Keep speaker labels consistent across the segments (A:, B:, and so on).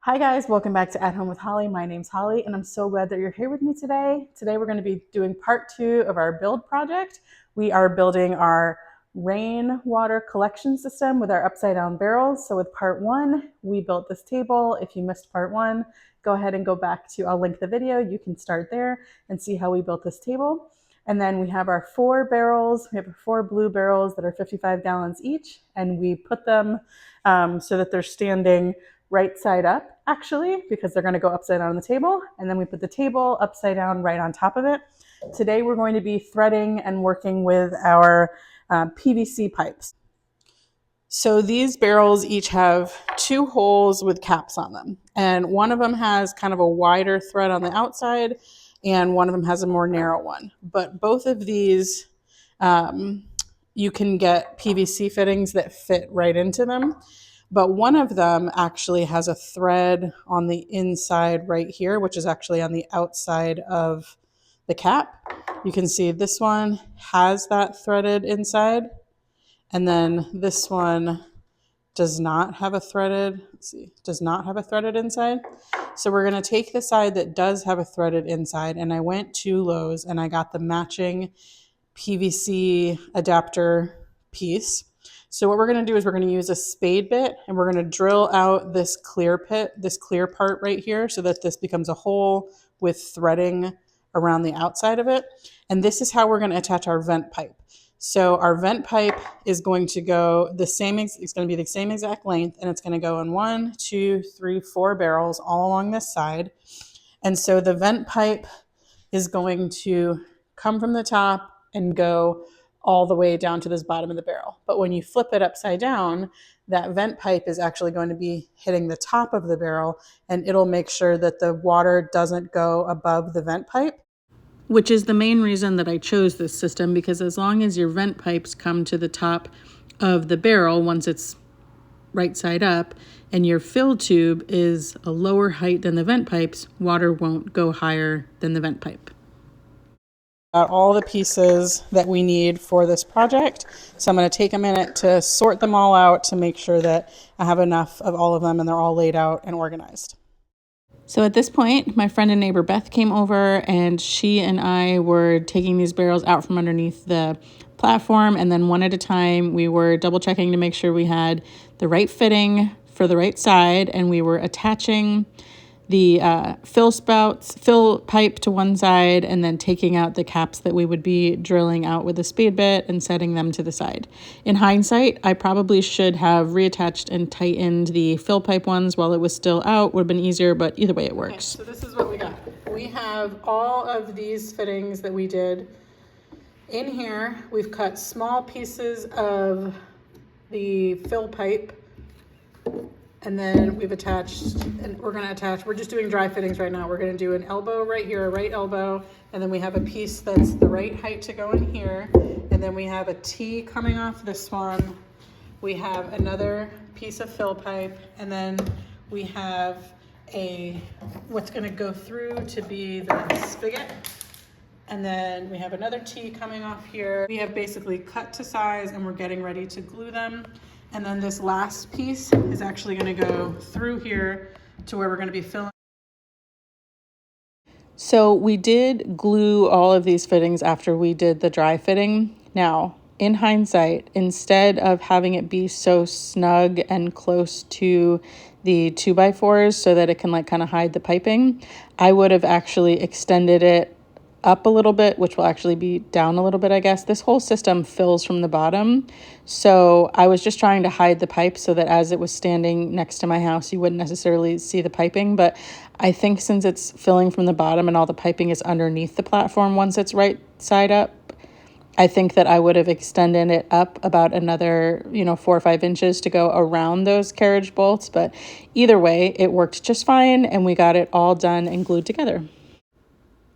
A: Hi guys, welcome back to At Home with Holly. My name's Holly and I'm so glad that you're here with me today. Today we're going to be doing part 2 of our build project. We are building our rainwater collection system with our upside down barrels. So with part 1, we built this table. If you missed part 1, go ahead and go back to, I'll link the video. You can start there and see how we built this table. And then we have our 4 barrels. We have 4 blue barrels that are 55 gallons each, and we put them so that they're standing right side up, actually, because they're going to go upside down on the table. And then we put the table upside down right on top of it. Today we're going to be threading and working with our PVC pipes. So these barrels each have 2 holes with caps on them. And one of them has kind of a wider thread on the outside, and one of them has a more narrow one. But both of these, you can get PVC fittings that fit right into them. But one of them actually has a thread on the inside right here, which is actually on the outside of the cap. You can see this one has that threaded inside, and then this one does not have a threaded, does not have a threaded inside. So we're going to take the side that does have a threaded inside, and I went to Lowe's and I got the matching PVC adapter piece. So what we're going to do is we're going to use a spade bit and we're going to drill out this clear part right here so that this becomes a hole with threading around the outside of it. And this is how we're going to attach our vent pipe. So our vent pipe is going to go it's going to be the same exact length, and it's going to go in 1, 2, 3, 4 barrels all along this side. And so the vent pipe is going to come from the top and go all the way down to this bottom of the barrel. But when you flip it upside down, that vent pipe is actually going to be hitting the top of the barrel, and it'll make sure that the water doesn't go above the vent pipe, which is the main reason that I chose this system, because as long as your vent pipes come to the top of the barrel once it's right side up and your fill tube is a lower height than the vent pipes, water won't go higher than the vent pipe. All the pieces that we need for this project. So I'm going to take a minute to sort them all out to make sure that I have enough of all of them and they're all laid out and organized. So at this point, my friend and neighbor Beth came over, and she and I were taking these barrels out from underneath the platform, and then one at a time we were double checking to make sure we had the right fitting for the right side, and we were attaching the fill pipe to one side and then taking out the caps that we would be drilling out with a spade bit and setting them to the side. In hindsight, I probably should have reattached and tightened the fill pipe ones while it was still out. Would have been easier, but either way it works. Okay, so this is what we got. We have all of these fittings that we did in here. We've cut small pieces of the fill pipe, and then we've attached, and we're just doing dry fittings right now. We're going to do an elbow right here, a right elbow, and then we have a piece that's the right height to go in here, and then we have a T coming off this one. We have another piece of fill pipe, and then we have what's going to go through to be the spigot, and then we have another T coming off here. We have basically cut to size, and we're getting ready to glue them. And then this last piece is actually going to go through here to where we're going to be filling. So we did glue all of these fittings after we did the dry fitting. Now, in hindsight, instead of having it be so snug and close to the 2x4s so that it can like kind of hide the piping, I would have actually extended it up a little bit, which will actually be down a little bit, I guess. This whole system fills from the bottom. So I was just trying to hide the pipe so that as it was standing next to my house, you wouldn't necessarily see the piping. But I think since it's filling from the bottom and all the piping is underneath the platform once it's right side up, I think that I would have extended it up about another, 4 or 5 inches to go around those carriage bolts. But either way, it worked just fine, and we got it all done and glued together.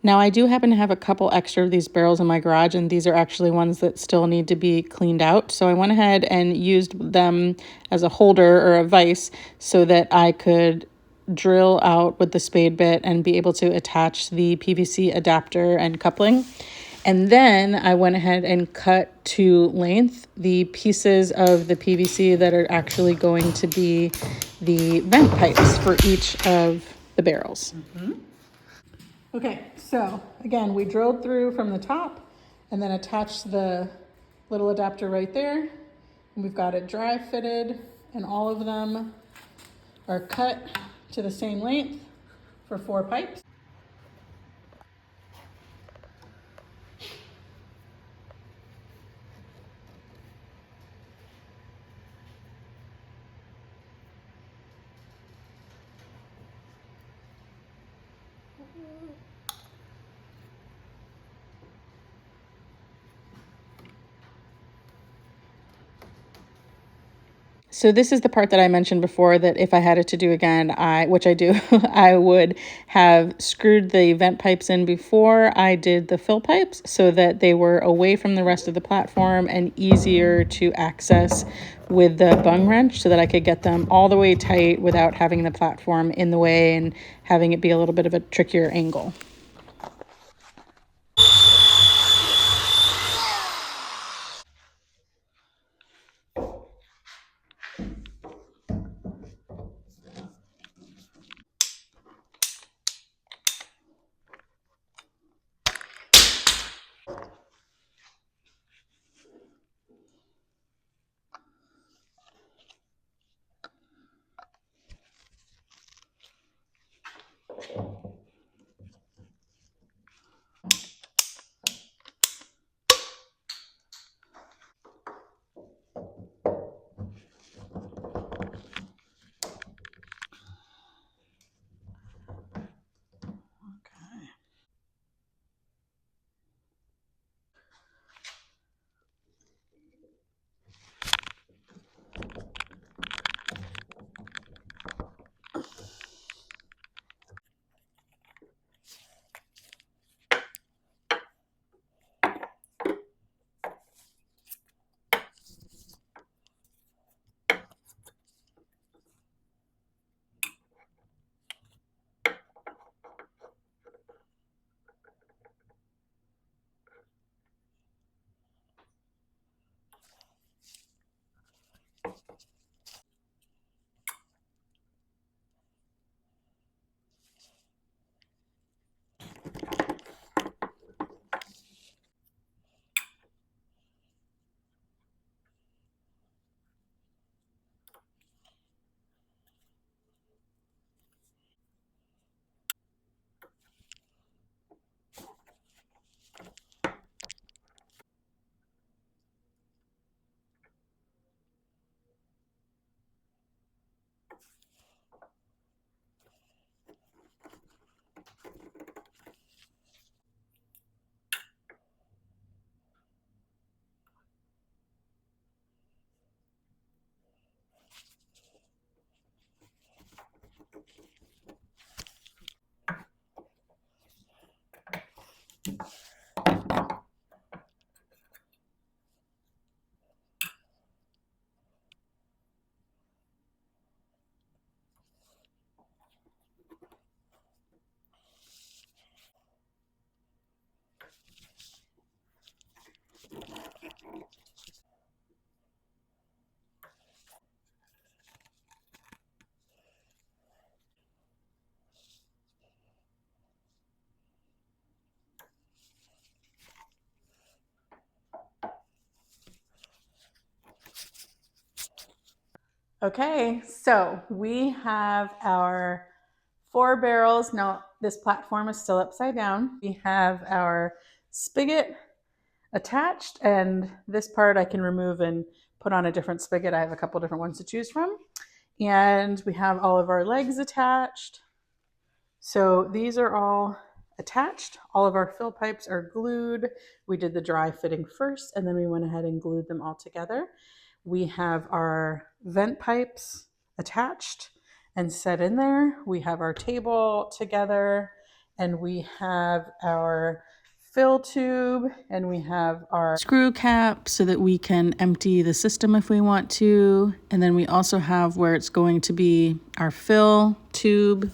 A: Now, I do happen to have a couple extra of these barrels in my garage, and these are actually ones that still need to be cleaned out. So I went ahead and used them as a holder or a vise so that I could drill out with the spade bit and be able to attach the PVC adapter and coupling. And then I went ahead and cut to length the pieces of the PVC that are actually going to be the vent pipes for each of the barrels. Okay, so again, we drilled through from the top and then attached the little adapter right there. And we've got it dry fitted, and all of them are cut to the same length for 4 pipes. So this is the part that I mentioned before, that if I had it to do again, which I do, I would have screwed the vent pipes in before I did the fill pipes so that they were away from the rest of the platform and easier to access with the bung wrench, so that I could get them all the way tight without having the platform in the way and having it be a little bit of a trickier angle. Okay, so we have our 4 barrels. Now, this platform is still upside down. We have our spigot attached, and this part I can remove and put on a different spigot. I have a couple different ones to choose from. And we have all of our legs attached. So these are all attached. All of our fill pipes are glued. We did the dry fitting first, and then we went ahead and glued them all together. We have our vent pipes attached and set in there. We have our table together, and we have our fill tube, and we have our screw cap so that we can empty the system if we want to. And then we also have where it's going to be our fill tube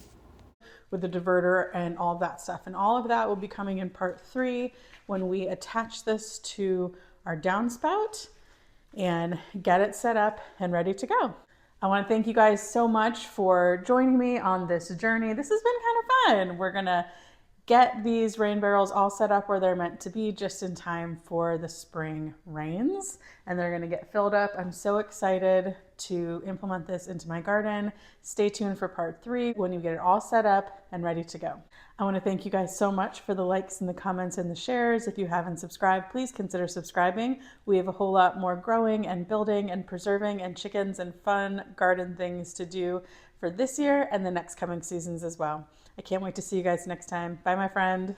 A: with the diverter and all of that stuff. And all of that will be coming in part 3 when we attach this to our downspout and get it set up and ready to go. I want to thank you guys so much for joining me on this journey. This has been kind of fun. We're going to get these rain barrels all set up where they're meant to be just in time for the spring rains, and they're going to get filled up. I'm so excited to implement this into my garden. Stay tuned for part 3 when you get it all set up and ready to go. I want to thank you guys so much for the likes and the comments and the shares. If you haven't subscribed, please consider subscribing. We have a whole lot more growing and building and preserving and chickens and fun garden things to do for this year and the next coming seasons as well. I can't wait to see you guys next time. Bye, my friend.